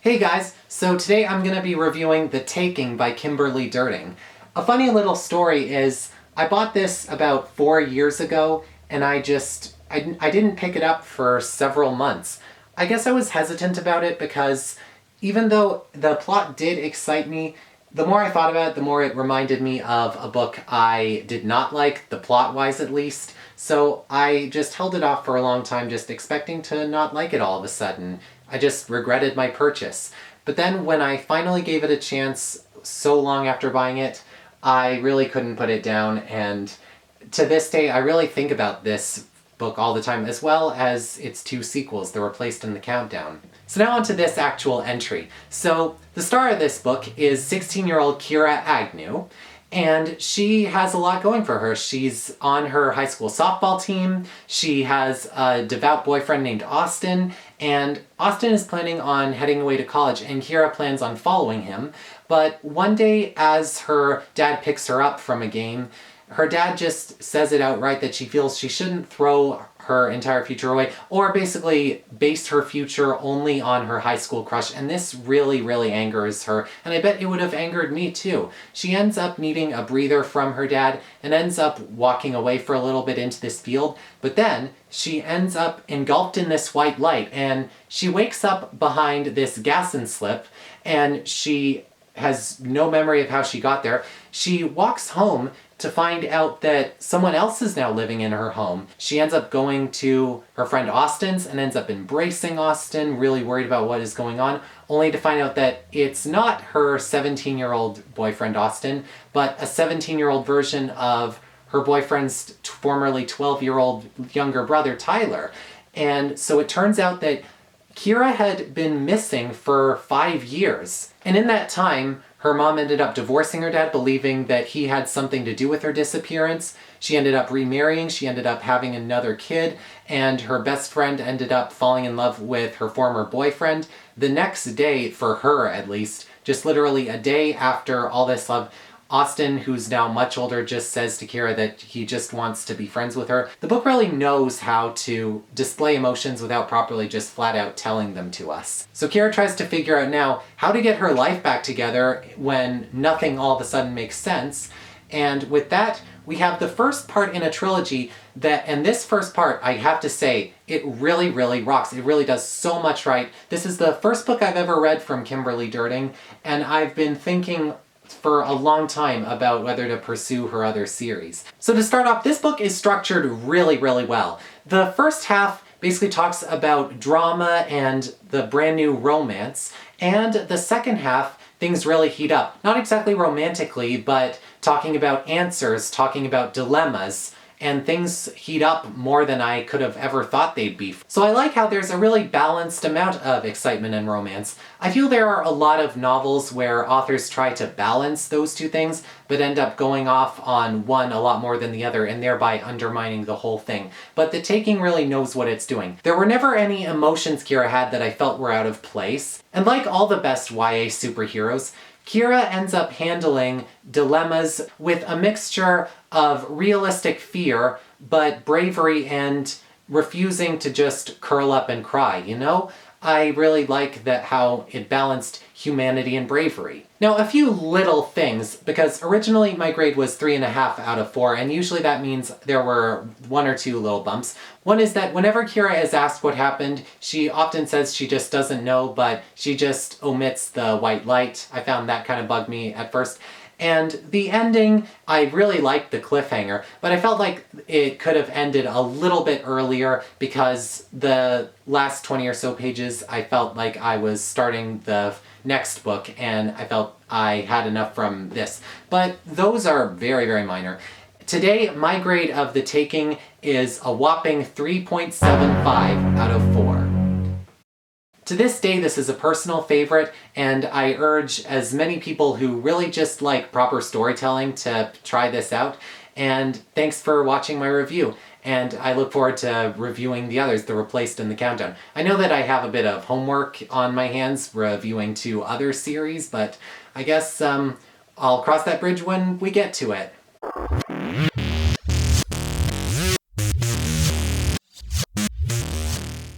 Hey guys, so today I'm going to be reviewing The Taking by Kimberly Derting. A funny little story is, I bought this about 4 years ago, and I didn't pick it up for several months. I guess I was hesitant about it because even though the plot did excite me, the more I thought about it, the more it reminded me of a book I did not like, the plot-wise at least. So I just held it off for a long time, just expecting to not like it all of a sudden. I just regretted my purchase. But then when I finally gave it a chance so long after buying it, I really couldn't put it down, and to this day I really think about this book all the time, as well as its two sequels that were placed in the countdown. So now on to this actual entry. So the star of this book is 16-year-old Kira Agnew, and she has a lot going for her. She's on her high school softball team, she has a devout boyfriend named Austin, and Austin is planning on heading away to college, and Kira plans on following him. But one day, as her dad picks her up from a game, her dad just says it outright that she feels she shouldn't throw her entire future away, or basically base her future only on her high school crush, and this really, really angers her, and I bet it would have angered me too. She ends up needing a breather from her dad, and ends up walking away for a little bit into this field, but then she ends up engulfed in this white light, and she wakes up behind this gas and slip, and she has no memory of how she got there. She walks home to find out that someone else is now living in her home. She ends up going to her friend Austin's and ends up embracing Austin, really worried about what is going on, only to find out that it's not her 17-year-old boyfriend Austin, but a 17-year-old version of her boyfriend's formerly 12-year-old younger brother Tyler. And so it turns out that Kira had been missing for 5 years. And in that time, her mom ended up divorcing her dad, believing that he had something to do with her disappearance. She ended up remarrying, she ended up having another kid, and her best friend ended up falling in love with her former boyfriend. The next day, for her at least, just literally a day after all this love, Austin, who's now much older, just says to Kira that he just wants to be friends with her. The book really knows how to display emotions without properly just flat out telling them to us. So Kira tries to figure out now how to get her life back together when nothing all of a sudden makes sense. And with that, we have the first part in a trilogy and this first part, I have to say, it really, really rocks. It really does so much right. This is the first book I've ever read from Kimberly Derting, and I've been thinking for a long time about whether to pursue her other series. So to start off, this book is structured really, really well. The first half basically talks about drama and the brand new romance, and the second half, things really heat up. Not exactly romantically, but talking about answers, talking about dilemmas, and things heat up more than I could have ever thought they'd be. So I like how there's a really balanced amount of excitement and romance. I feel there are a lot of novels where authors try to balance those two things, but end up going off on one a lot more than the other, and thereby undermining the whole thing. But The Taking really knows what it's doing. There were never any emotions Kira had that I felt were out of place, and like all the best YA superheroes, Kira ends up handling dilemmas with a mixture of realistic fear, but bravery and refusing to just curl up and cry, you know? I really like that how it balanced humanity and bravery. Now, a few little things, because originally my grade was 3.5 out of 4, and usually that means there were 1 or 2 little bumps. One is that whenever Kira is asked what happened, she often says she just doesn't know, but she just omits the white light. I found that kind of bugged me at first. And the ending, I really liked the cliffhanger, but I felt like it could have ended a little bit earlier because the last 20 or so pages, I felt like I was starting the next book, and I felt I had enough from this. But those are very, very minor. Today, my grade of The Taking is a whopping 3.75 out of 4. To this day, this is a personal favorite, and I urge as many people who really just like proper storytelling to try this out. And thanks for watching my review, and I look forward to reviewing the others that were placed in the countdown. I know that I have a bit of homework on my hands reviewing 2 other series, but I guess I'll cross that bridge when we get to it.